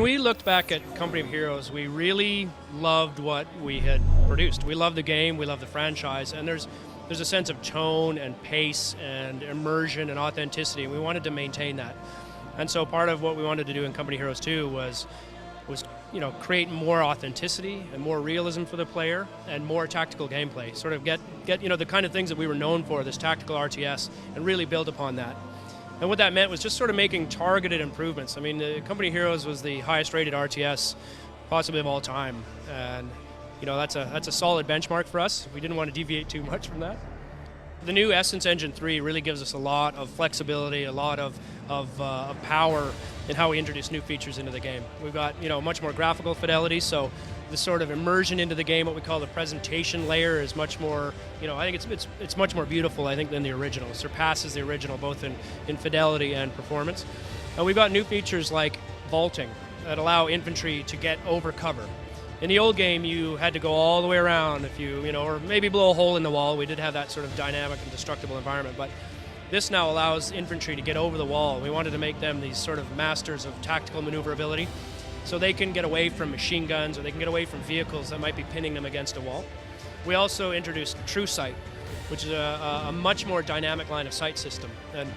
we looked back at Company of Heroes, we really loved what we had produced. We love the game, we love the franchise, and there's a sense of tone and pace and immersion and authenticity, and we wanted to maintain that. And so part of what we wanted to do in Company Heroes 2 was create more authenticity and more realism for the player and more tactical gameplay. Sort of get the kind of things that we were known for, this tactical RTS, and really build upon that. And what that meant was just sort of making targeted improvements. I mean, the Company Heroes was the highest rated RTS possibly of all time, and that's a solid benchmark for us. We didn't want to deviate too much from that. The new Essence Engine 3 really gives us a lot of flexibility, a lot of power in how we introduce new features into the game. We've got much more graphical fidelity, so the sort of immersion into the game, what we call the presentation layer, is much more. I think it's much more beautiful, I think, than the original. It surpasses the original both in fidelity and performance. And we've got new features like vaulting that allow infantry to get over cover. In the old game, you had to go all the way around if or maybe blow a hole in the wall. We did have that sort of dynamic and destructible environment, but this now allows infantry to get over the wall. We wanted to make them these sort of masters of tactical maneuverability, so they can get away from machine guns or they can get away from vehicles that might be pinning them against a wall. We also introduced True Sight, which is a much more dynamic line of sight system. And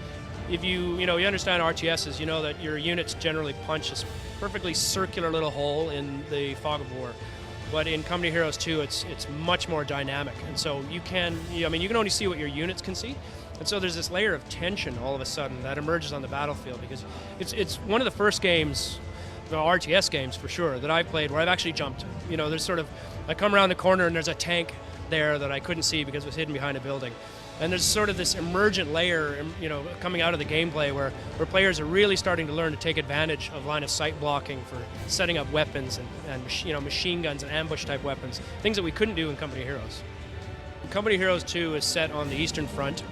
if you understand RTSs, you know that your units generally punch this perfectly circular little hole in the fog of war. But in Company Heroes 2, it's much more dynamic, and so you can only see what your units can see, and so there's this layer of tension all of a sudden that emerges on the battlefield, because it's one of the first games, RTS games for sure, that I've played where I've actually jumped. There's sort of, I come around the corner and there's a tank there that I couldn't see because it was hidden behind a building. And there's sort of this emergent layer, coming out of the gameplay where players are really starting to learn to take advantage of line of sight blocking for setting up weapons and machine guns and ambush type weapons, things that we couldn't do in Company Heroes. Company Heroes 2 is set on the Eastern Front,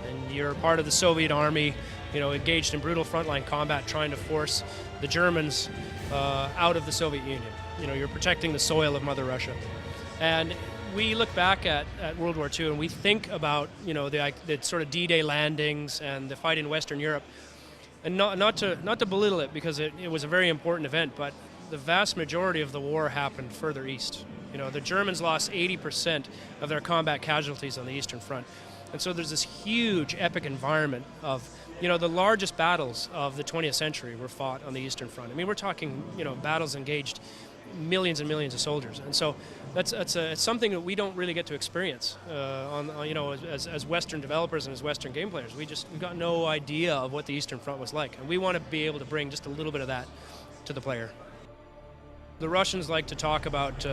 and you're part of the Soviet army, engaged in brutal frontline combat trying to force the Germans out of the Soviet Union. You're protecting the soil of Mother Russia. And we look back at World War II and we think about the sort of D-Day landings and the fight in Western Europe, and not to belittle it, because it was a very important event, but the vast majority of the war happened further east. The Germans lost 80% of their combat casualties on the Eastern Front, and so there's this huge epic environment of the largest battles of the 20th century were fought on the Eastern Front. I mean, we're talking battles engaged millions and millions of soldiers, and so it's something that we don't really get to experience as Western developers and as Western game players. We've got no idea of what the Eastern Front was like, and we want to be able to bring just a little bit of that to the player. The Russians like to talk about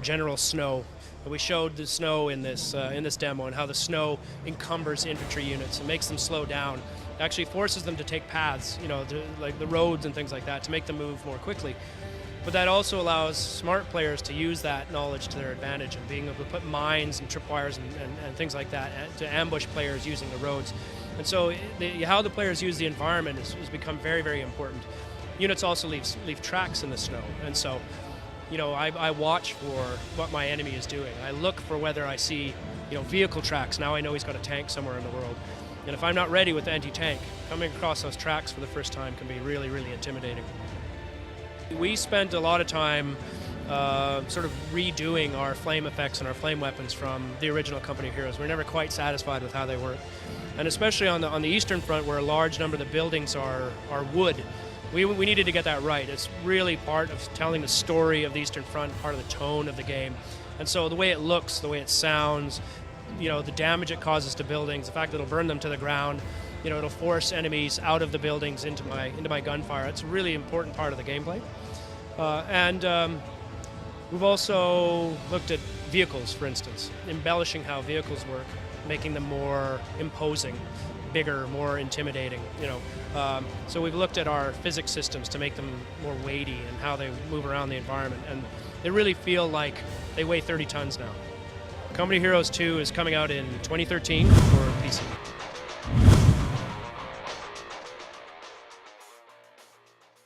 general snow. We showed the snow in this demo, and how the snow encumbers infantry units and makes them slow down. It actually forces them to take paths, like the roads and things like that, to make them move more quickly. But that also allows smart players to use that knowledge to their advantage, and being able to put mines and tripwires and things like that to ambush players using the roads. And so how the players use the environment has become very, very important. Units also leave tracks in the snow, and so I watch for what my enemy is doing. I look for whether I see vehicle tracks. Now I know he's got a tank somewhere in the world. And if I'm not ready with anti-tank, coming across those tracks for the first time can be really, really intimidating. We spent a lot of time sort of redoing our flame effects and our flame weapons from the original Company of Heroes. We're never quite satisfied with how they work. And especially on the Eastern Front, where a large number of the buildings are wood, we needed to get that right. It's really part of telling the story of the Eastern Front, part of the tone of the game. And so the way it looks, the way it sounds, the damage it causes to buildings, the fact that it'll burn them to the ground, it'll force enemies out of the buildings into my gunfire. It's a really important part of the gameplay. We've also looked at vehicles, for instance, embellishing how vehicles work, making them more imposing, bigger, more intimidating. So we've looked at our physics systems to make them more weighty and how they move around the environment, and they really feel like they weigh 30 tons now. Company Heroes 2 is coming out in 2013 for PC.